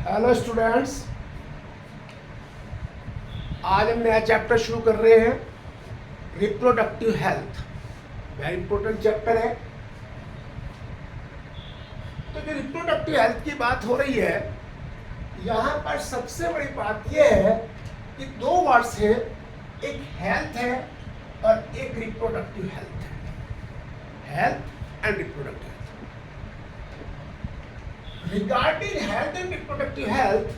Hello students, आज हम नया चैप्टर शुरू कर रहे हैं reproductive health. Very important chapter है। तो जो रिप्रोडक्टिव हेल्थ की बात हो रही है, यहाँ पर सबसे बड़ी बात यह है कि दो वर्ड्स हैं, एक हेल्थ है और एक रिप्रोडक्टिव हेल्थ है। Health and reproductive health. Regarding health and reproductive health,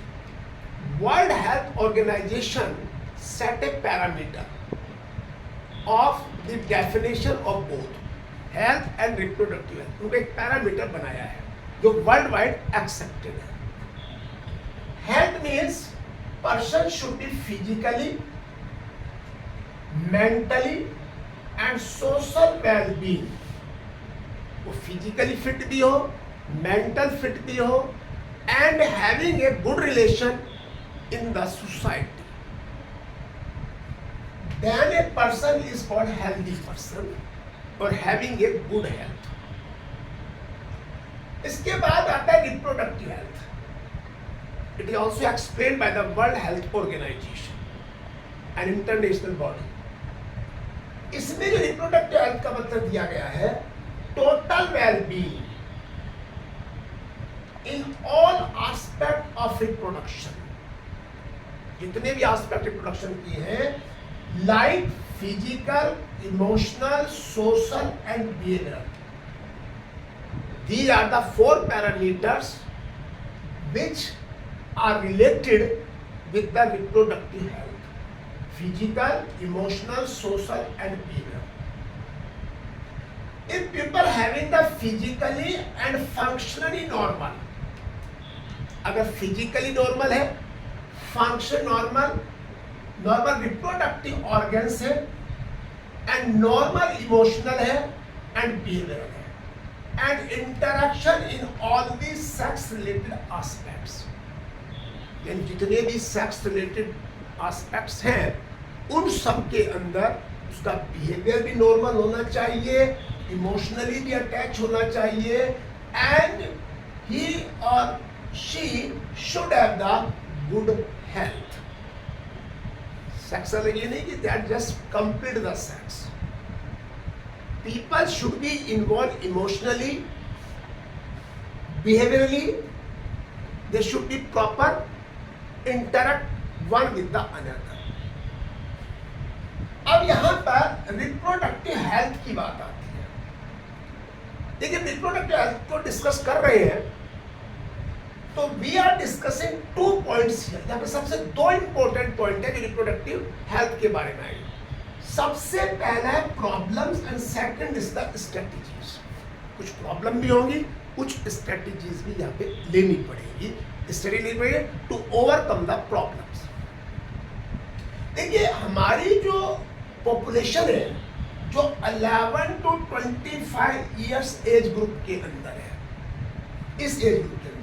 World Health Organization set a parameter of the definition of both health and reproductive health. उन्होंने एक पैरामीटर बनाया है जो वर्ल्ड वाइड एक्सेप्टेड है। Health means person should be physically, mentally and social well-being. वो physically fit भी हो, mental fit भी हो and having a good relation in the society, then a person is called healthy person और having a good health. इसके बाद आता है reproductive health. It is also explained by the World Health Organization, an international body. इसमें जो reproductive health का मतलब दिया गया है, total wellbeing in all aspect of reproduction, जितने भी aspect reproduction की हैं, like physical, emotional, social and behavioral. These are the four parameters which are related with the reproductive health: physical, emotional, social and behavioral. If people having the physically and functionally normal, अगर physically normal है, function normal, normal reproductive organs है and normal emotional है and behavioural है and interaction in all the sex related aspects, यानी जितने भी sex related aspects हैं उन सब के अंदर उसका बिहेवियर भी नॉर्मल होना चाहिए, इमोशनली भी अटैच होना चाहिए एंड ही और she should have the good health. Sex अलग ये नहीं कि that just complete the sex. People should be involved emotionally, behaviorally. They should be proper, interact one with the another. अब यहाँ पर रिप्रोडक्टिव हेल्थ की बात आती है। देखिए, रिप्रोडक्टिव हेल्थ को डिस्कस कर रहे हैं तो we are discussing 2 points here. यहाँ पे सबसे 2 इंपॉर्टेंट पॉइंट है जो रिप्रोडक्टिव हेल्थ के बारे में आएंगे। सबसे पहला है problems and second is the strategies. कुछ प्रॉब्लम भी होंगी, कुछ स्ट्रेटजीज भी यहाँ पे लेनी पड़ेगी, स्टडी लेनी पड़ेगी टू ओवरकम द प्रॉब्लम्स। देखिए, हमारी जो पॉपुलेशन है जो 11 to 25 ईयर्स एज ग्रुप के अंदर है, इस एज ग्रुप के अंदर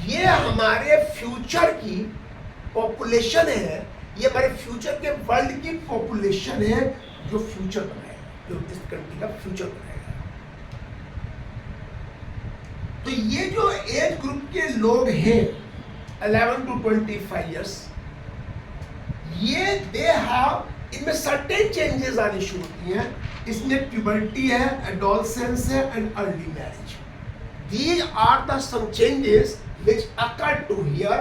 ये हमारे फ्यूचर की पॉपुलेशन है, ये हमारे फ्यूचर के वर्ल्ड की पॉपुलेशन है जो फ्यूचर बनाएगा, जो इस कंट्री का फ्यूचर बनाएगा। तो ये जो एज ग्रुप के लोग हैं 11 to 25 ईयर्स, ये दे हैव, इनमें सर्टेन चेंजेस आनी शुरू होती हैं। इसमें प्यूबर्टी है, एडोलसेंस है and early marriage. These are the some changes which occur to here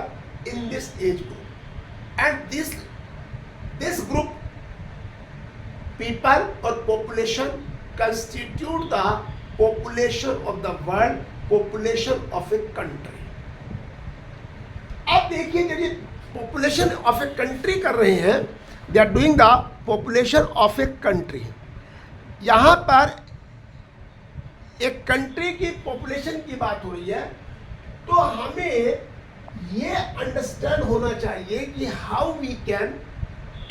in this age group, and this group people or population constitute the population of the world, population of a country. अब देखिए, जब ये population of a country कर रहे हैं, they are doing the population of a country. यहाँ पर एक कंट्री की पॉपुलेशन की बात हो रही है, तो हमें ये अंडरस्टैंड होना चाहिए कि how we can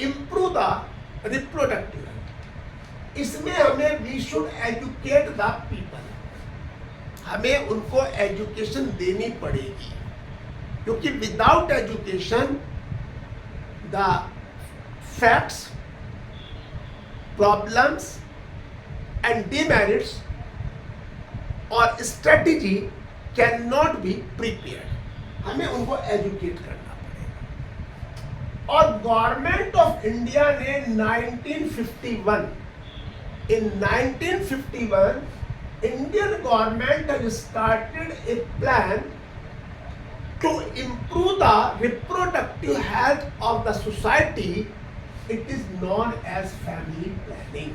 improve the reproductive health. इसमें हमें we should educate the people, हमें उनको एजुकेशन देनी पड़ेगी, क्योंकि without education the facts, problems and demerits और strategy can not be prepared, हमें उनको एजुकेट करना पड़ेगा। और गवर्नमेंट ऑफ इंडिया ने 1951 Indian government has started A plan to improve the reproductive health of the society. It is known as family planning.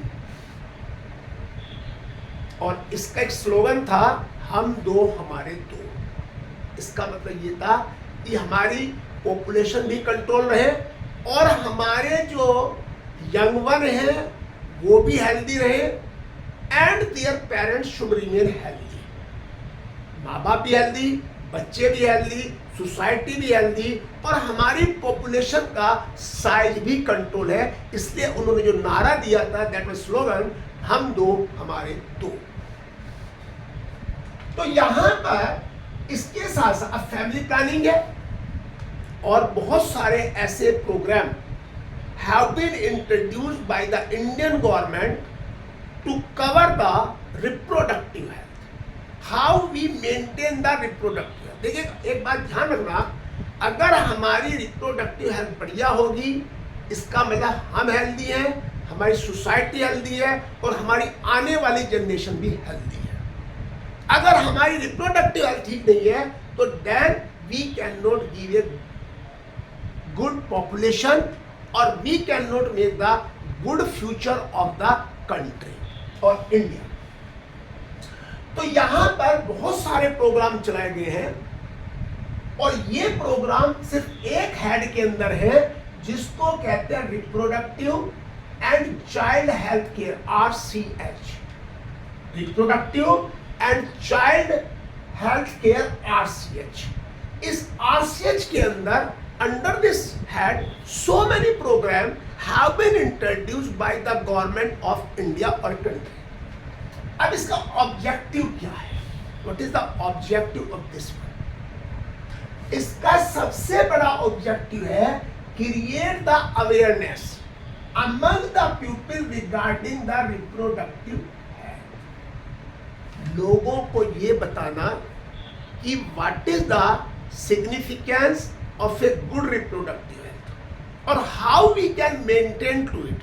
और इसका एक स्लोगन था, हम दो हमारे दो। इसका मतलब ये था कि हमारी पॉपुलेशन भी कंट्रोल रहे और हमारे जो यंग वन हैं वो भी हेल्दी रहे and their parents should remain healthy. माँ बाप भी हेल्दी, बच्चे भी हेल्दी, सोसाइटी भी हेल्दी और हमारी पॉपुलेशन का साइज भी कंट्रोल है। इसलिए उन्होंने जो नारा दिया था, दैट वाज स्लोगन, हम दो हमारे दो। तो यहां पर इसके साथ साथ फैमिली प्लानिंग है और बहुत सारे ऐसे programme have been introduced by the Indian government to cover the reproductive health, how we maintain the reproductive. देखिए एक बात ध्यान रखना, अगर हमारी रिप्रोडक्टिव हेल्थ बढ़िया होगी इसका मतलब हम हेल्दी हैं, हमारी सोसाइटी हेल्दी है और हमारी आने वाली जनरेशन भी हेल्दी है। अगर हमारी रिप्रोडक्टिव हेल्थ ठीक नहीं है तो then we can not give a good population और we can not make the good future of the country और इंडिया। तो यहां पर बहुत सारे प्रोग्राम चलाए गए हैं और ये प्रोग्राम सिर्फ एक हेड के अंदर है जिसको कहते हैं reproductive and child health care, RCH, reproductive and child health care, RCH। इस RCH के अंदर under this head so many programme have been introduced by the government of India और कंट्री। अब इसका ऑब्जेक्टिव क्या है? What is the objective of this one? इसका सबसे बड़ा ऑब्जेक्टिव है create the awareness among the people regarding the reproductive health. लोगों को ये बताना कि what is the significance of a good reproductive health और how we can maintain to it,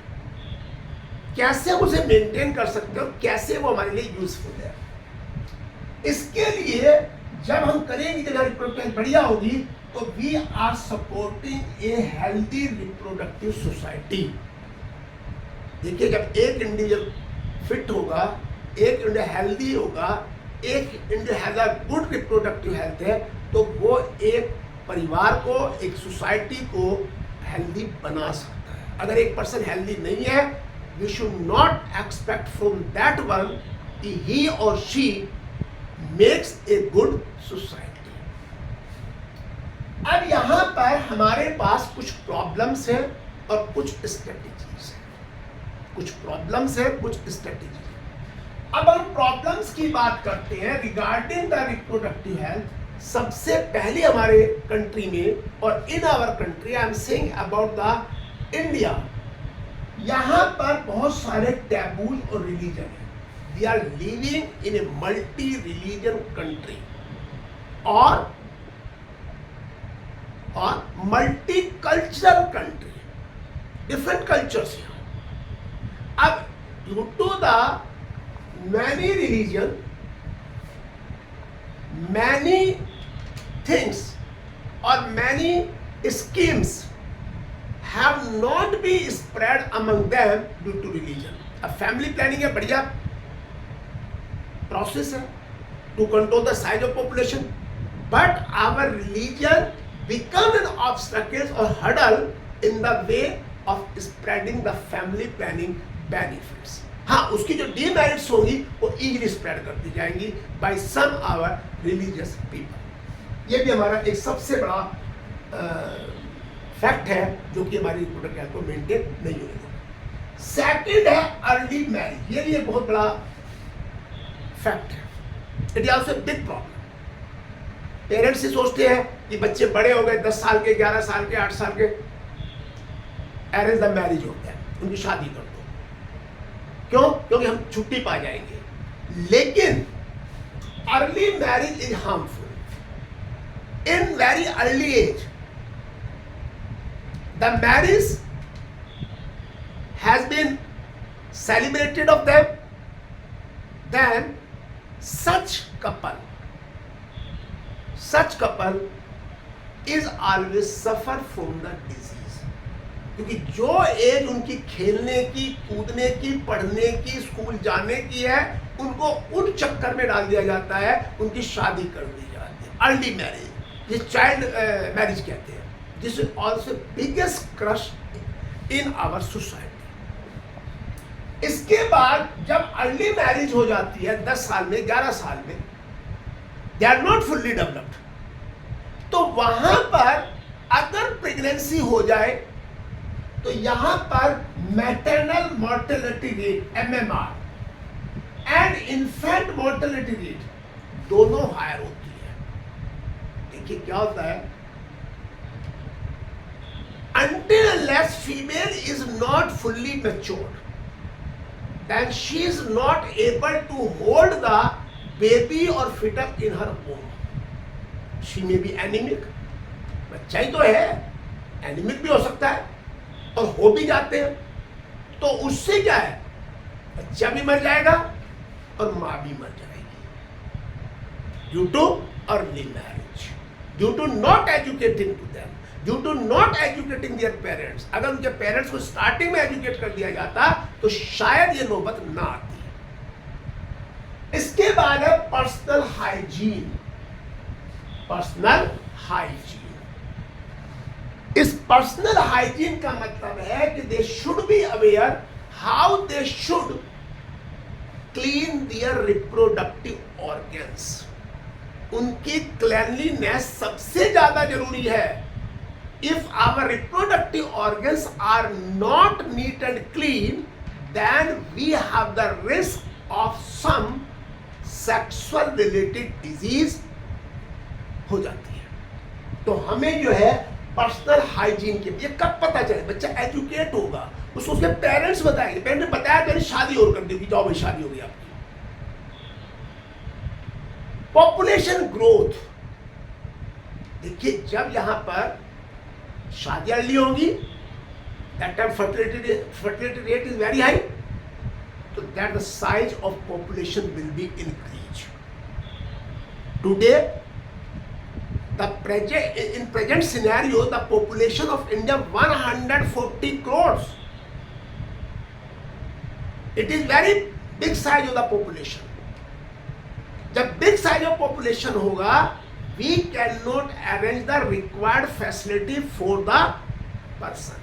कैसे उसे मेंटेन कर सकते हो, कैसे वो हमारे लिए यूजफुल है। इसके लिए जब हम करेंगे, जब रिप्रोडक्टिव बढ़िया होगी तो we are supporting a healthy reproductive society. देखिए जब एक इंडिविजुअल फिट होगा, एक इंडिविजुअल हेल्दी होगा, एक individual has a good reproductive health है तो वो एक परिवार को, एक सोसाइटी को हेल्दी बना सकता है। अगर एक पर्सन हेल्दी नहीं है, we should not expect from that one that he or she makes a good society। अब यहां पर हमारे पास कुछ प्रॉब्लम्स हैं और कुछ स्ट्रेटेजीज हैं, कुछ प्रॉब्लम्स हैं, कुछ स्ट्रेटेजीज। अब हम प्रॉब्लम्स की बात करते हैं रिगार्डिंग द रिप्रोडक्टिव हेल्थ। सबसे पहले हमारे कंट्री में और in our country, I am saying about the India, यहां पर बहुत सारे टैबूज और रिलीजन है। We are living in a multi religion country और multi cultural country, different cultures हैं। अब due to the many religion, many things और many schemes have not been spread among them due to religion। अब family planning है, बढ़िया process है to control the size of population, but our religion become an obstacle और hurdle in the way of spreading the family planning benefits. हाँ, उसकी जो demerits होंगी वो इजीली स्प्रेड कर दी जाएंगी by some our religious people. ये भी हमारा एक सबसे बड़ा फैक्ट है जो कि हमारी रिप्रोडक्टिव हेल्थ को मेंटेन नहीं होगी। सेकंड है अर्ली मैरिज, ये भी एक बहुत बड़ा फैक्ट है। It is also big problem. Parents ही सोचते हैं कि बच्चे बड़े हो गए, 10 साल के, 11 साल के, 8 साल के, अरेंज द मैरिज होता है, उनकी शादी कर दो। क्यों? क्योंकि हम छुट्टी पा जाएंगे। लेकिन early marriage is harmful. In very early age, the marriage has been celebrated of them, then such couple is always suffer from the disease. क्योंकि जो एज उनकी खेलने की, कूदने की, पढ़ने की, स्कूल जाने की है, उनको उन चक्कर में डाल दिया जाता है, उनकी शादी कर दी जाती है, अर्ली मैरिज, ये चाइल्ड मैरिज कहते हैं. This is also biggest crush in our society. इसके बाद जब अर्ली मैरिज हो जाती है 10 साल में, 11 साल में, they are not fully developed, तो वहां पर अगर प्रेगनेंसी हो जाए तो यहां पर maternal mortality rate MMR and infant mortality rate दोनों हायर होती है. देखिए क्या होता है, until unless female is not fully matured, then she is not able to hold the baby or fetus in her womb. She may be anemic, बच्चा ही तो है, एनीमिक भी हो सकता है और हो भी जाते हैं, तो उससे क्या है, बच्चा भी मर जाएगा और मां भी मर जाएगी. Due to early marriage, due to not educating to them, due to not educating their parents. अगर उनके पेरेंट्स को स्टार्टिंग में एजुकेट कर दिया जाता तो शायद ये नौबत ना आती. इसके बाद है पर्सनल हाइजीन. पर्सनल हाइजीन, इस पर्सनल हाइजीन का मतलब है कि they should be aware how they should clean there reproductive organs. उनकी क्लीनलीनेस सबसे ज्यादा जरूरी है. If our reproductive organs are not neat and clean, then we have the risk of some sexual related disease हो जाती है. तो हमें जो है पर्सनल हाइजीन के लिए कब पता चले, बच्चा एजुकेट होगा, उसको उसके पेरेंट्स बताएंगे, पेरेंट्स ने बताया तो शादी और कर देगी, जाओ भाई शादी हो गई आपकी. पॉपुलेशन ग्रोथ, देखिए जब यहां पर शादी अर्ली होगी, that time fertility rate is very high, so that the size of population will be increased. Today, in present scenario, the population of India 140 crores. It is very big size of the population. जब big size of population होगा, we cannot arrange the required facility for the person.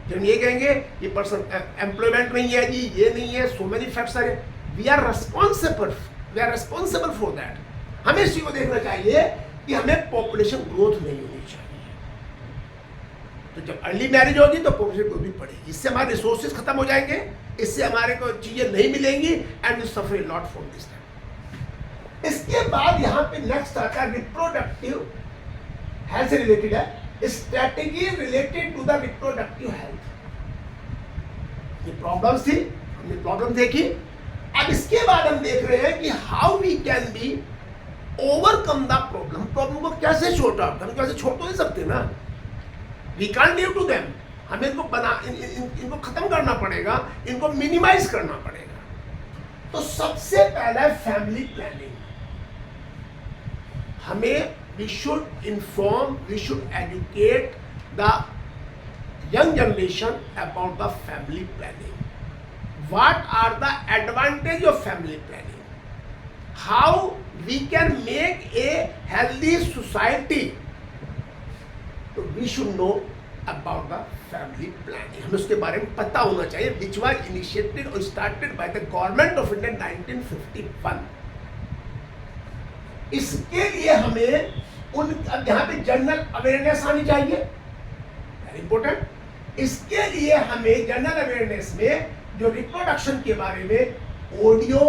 जब ये कहेंगे ये person employment नहीं है जी, ये नहीं है, so many facts are, we are responsible for that. हमें इसी को देखना चाहिए कि हमें पॉपुलेशन ग्रोथ नहीं होनी चाहिए. तो जब अर्ली मैरिज होगी तो पॉपुलेशन ग्रोथ भी बढ़ेगी, इससे हमारे रिसोर्सेज खत्म हो जाएंगे, इससे हमारे को चीजें नहीं मिलेंगी and we suffer a lot from this. इसके बाद यहां पे नेक्स्ट आता है रिप्रोडक्टिव हेल्थ से रिलेटेड है, strategy related to the reproductive health. ये प्रॉब्लम्स थी, हमने प्रॉब्लम देखी. अब इसके बाद हम देख रहे हैं कि how we can be overcome the problem. Problem को कैसे छोड़ आउट, हम कैसे छोड़ तो नहीं सकते ना, we can't give to them, हमें इनको इनको खत्म करना पड़ेगा, इनको मिनिमाइज करना पड़ेगा. तो सबसे पहला है फैमिली प्लानिंग. हमें we should inform, we should educate the young generation about the family planning. What are the advantage of family planning? How we can make a healthy society? So we should know about the family planning. हमें उसके बारे में पता होना चाहिए, which was initiated or started by the government of India in 1951. इसके लिए हमें अब यहाँ पे जनरल अवेयरनेस आनी चाहिए, वेरी इंपॉर्टेंट. इसके लिए हमें जनरल अवेयरनेस में जो रिप्रोडक्शन के बारे में audio,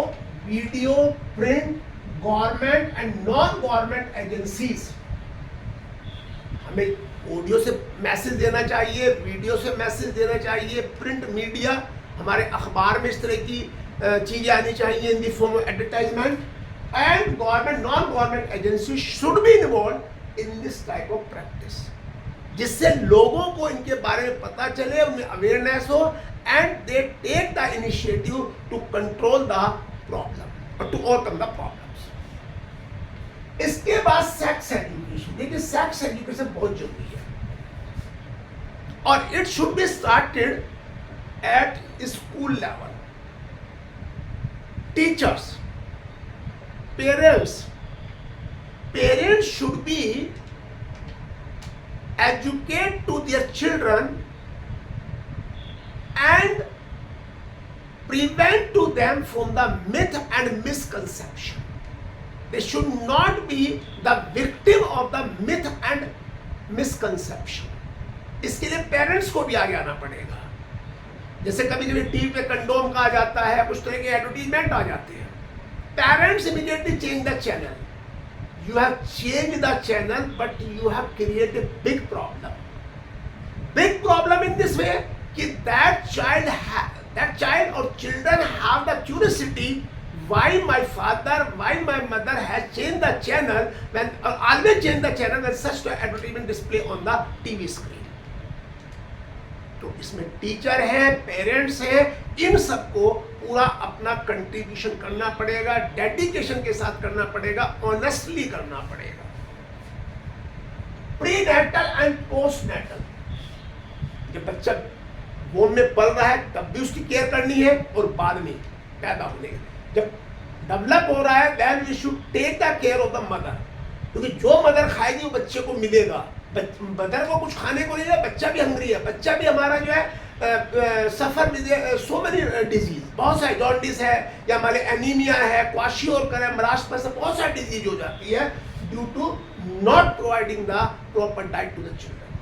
video, print, government and non government agencies, हमें ऑडियो से मैसेज देना चाहिए, वीडियो से मैसेज देना चाहिए, प्रिंट मीडिया, हमारे अखबार में इस तरह की चीजें आनी चाहिए in the form of advertisement. and government, non-government agencies should be involved in this type of practice, जिससे लोगों को इनके बारे में पता चले, उनमें अवेयरनेस हो, and they take the initiative to control the problem or to overcome the problems. इसके बाद सेक्स एजुकेशन, देखिए सेक्स एजुकेशन बहुत जरूरी है और it should be started at school level. Teachers, parents should be educate to their children and prevent to them from the myth and misconception. They should not be the victim of the myth and misconception. इसके लिए parents को भी आगे आना पड़ेगा. जैसे कभी कभी टीवी पे कंडोम का आ जाता है, कुछ तरह के एडवर्टीजमेंट आ जाते हैं. Parents immediately change the channel. You have changed the channel, but you have created big problem. Big problem in this way कि that child or children have the curiosity why my father, why my mother has changed the channel when always change the channel when such advertisement display on the TV screen. तो इसमें teacher है, parents है, इन सबको पूरा अपना contribution करना पड़ेगा, dedication के साथ करना पड़ेगा, ऑनेस्टली करना पड़ेगा. Prenatal and postnatal, जब बच्चा वोम में पल रहा है तब भी उसकी केयर करनी है और बाद में पैदा होने जब डेवलप हो रहा है then we should take the care of the mother, क्योंकि जो मदर खाएगी वो बच्चे को मिलेगा. मदर को कुछ खाने को नहीं है, बच्चा भी हंग्री है, बच्चा भी हमारा जो है सफर सो मेनी डिजीज, बहुत सारे जॉन्डिस है या हमारे एनीमिया है, क्वाशियोरकर है, मरास्मस है, बहुत सारी डिजीज हो जाती है due to not providing the proper diet to the children.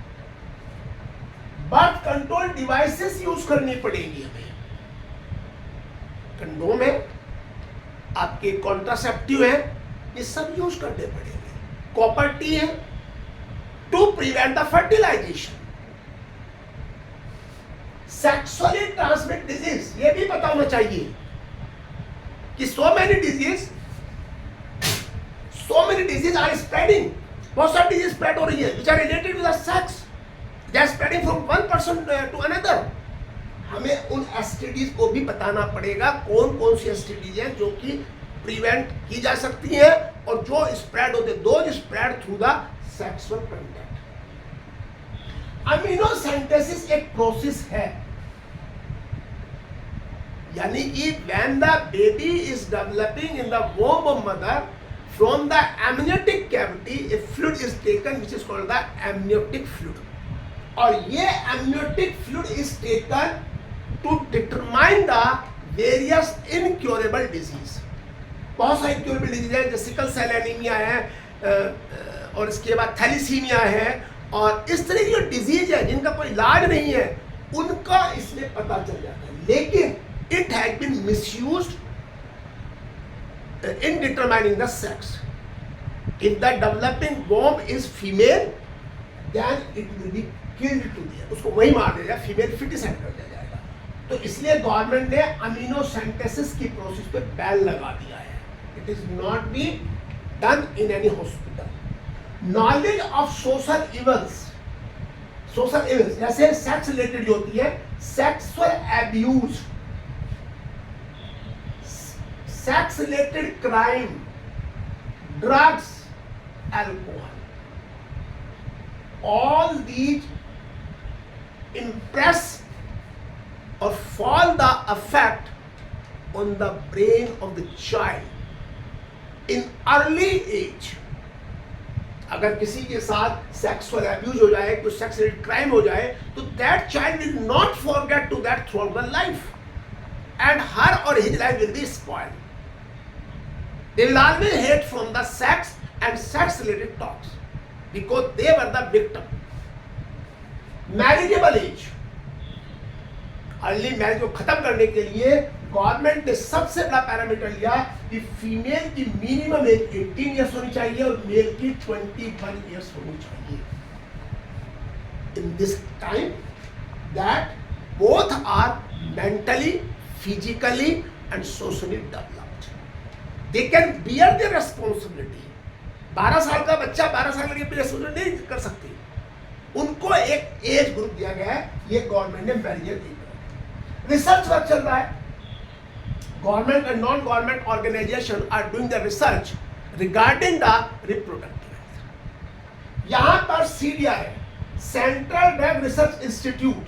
Birth control devices use करनी पड़ेगी हमें. कंडोम है, आपके कॉन्ट्रासेप्टिव है, ये सब यूज करने पड़ेंगे. कॉपर टी है to prevent the fertilization. Sexually transmit disease, ये भी पता होना चाहिए कि so many disease are spreading. बहुत सारी डिजीज स्प्रेड हो रही है which are related to the sex. They are spreading from one person to another. हमें उन एसटीडीज को भी बताना पड़ेगा कौन कौन सी एसटीडीज हैं जो कि प्रिवेंट की जा सकती है और जो स्प्रेड होते, those spread through the sexual contact. Amniocentesis एक प्रोसेस है, यानी कि when the baby is developing in the womb of mother from the amniotic cavity a fluid is taken which is called the amniotic fluid. और ये amniotic fluid is taken to determine the various incurable disease. बहुत सारी incurable disease है, जैसे sickle cell anaemia है और इसके बाद थैलीसीमिया है और इस तरह की जो डिजीज है जिनका कोई इलाज नहीं है उनका इसमें पता चल जाता है. लेकिन it has been misused in determining the sex. If the developing womb is female, then it will be killed to death. उसको वही मार दिया जाएगा, फीमेल फिटिसाइड कर दिया जाएगा. तो इसलिए गवर्नमेंट ने अमीनो सिंथेसिस की प्रोसेस पे बैन लगा दिया है. It is not be done in any hospital. Knowledge of social evils जैसे सेक्स रिलेटेड जो होती है, sexual abuse, sex related crime, drugs, alcohol, all these impress or fall the effect on the brain of the child in early age. अगर किसी के साथ sexual abuse हो जाए, कुछ सेक्स रिलेटेड क्राइम हो जाए, तो that child will not forget to that throughout the life and her और his life will be spoiled. They will always hate from the sex and sex related talks because they were the victim. Marriageable age, early marriage को खत्म करने के लिए government ने सबसे बड़ा parameter लिया कि फीमेल की मिनिमम एज 18 इयर्स होनी चाहिए और मेल की 21 इयर्स होनी चाहिए. In this time that both are mentally, physically and socially developed. They can bear the responsibility. 12 साल का बच्चा 12 साल की रिस्पॉन्सिबिलिटी नहीं कर सकती, उनको एक एज ग्रुप दिया गया है, ये गवर्नमेंट ने बैरियर दिया। रिसर्च वर्क चल रहा है, government and non government organization are doing the research regarding the reproductive health. यहां पर सीडिया है, सेंट्रल ड्रग रिसर्च इंस्टीट्यूट,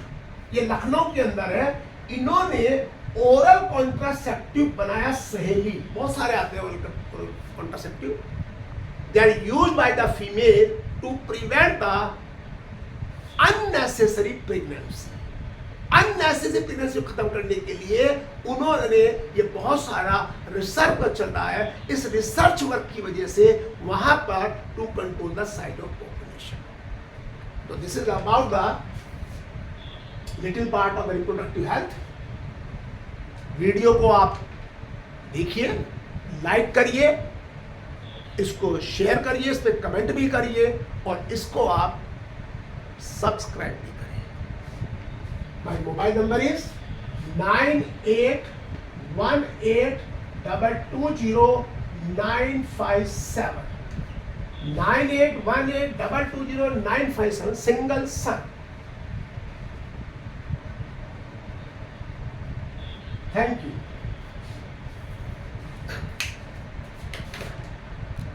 ये लखनऊ के अंदर है। इन्होंने ओरल कॉन्ट्रासेप्टिव बनाया, सहेली, बहुत सारे आते हैं oral contraceptive, they are used by the female to prevent the unnecessary pregnancy. Unnecessary pregnancy को खत्म करने के लिए उन्होंने ये बहुत सारा रिसर्च वर्क चल रहा है। इस रिसर्च वर्क की वजह से वहां पर to control the size of population. तो this is about the little part of the reproductive health. Video को आप देखिए, लाइक करिए, इसको शेयर करिए, इस पर कमेंट भी करिए और इसको आप सब्सक्राइब भी करें। My mobile number is 9818220957 9818220957 single son. Thank you.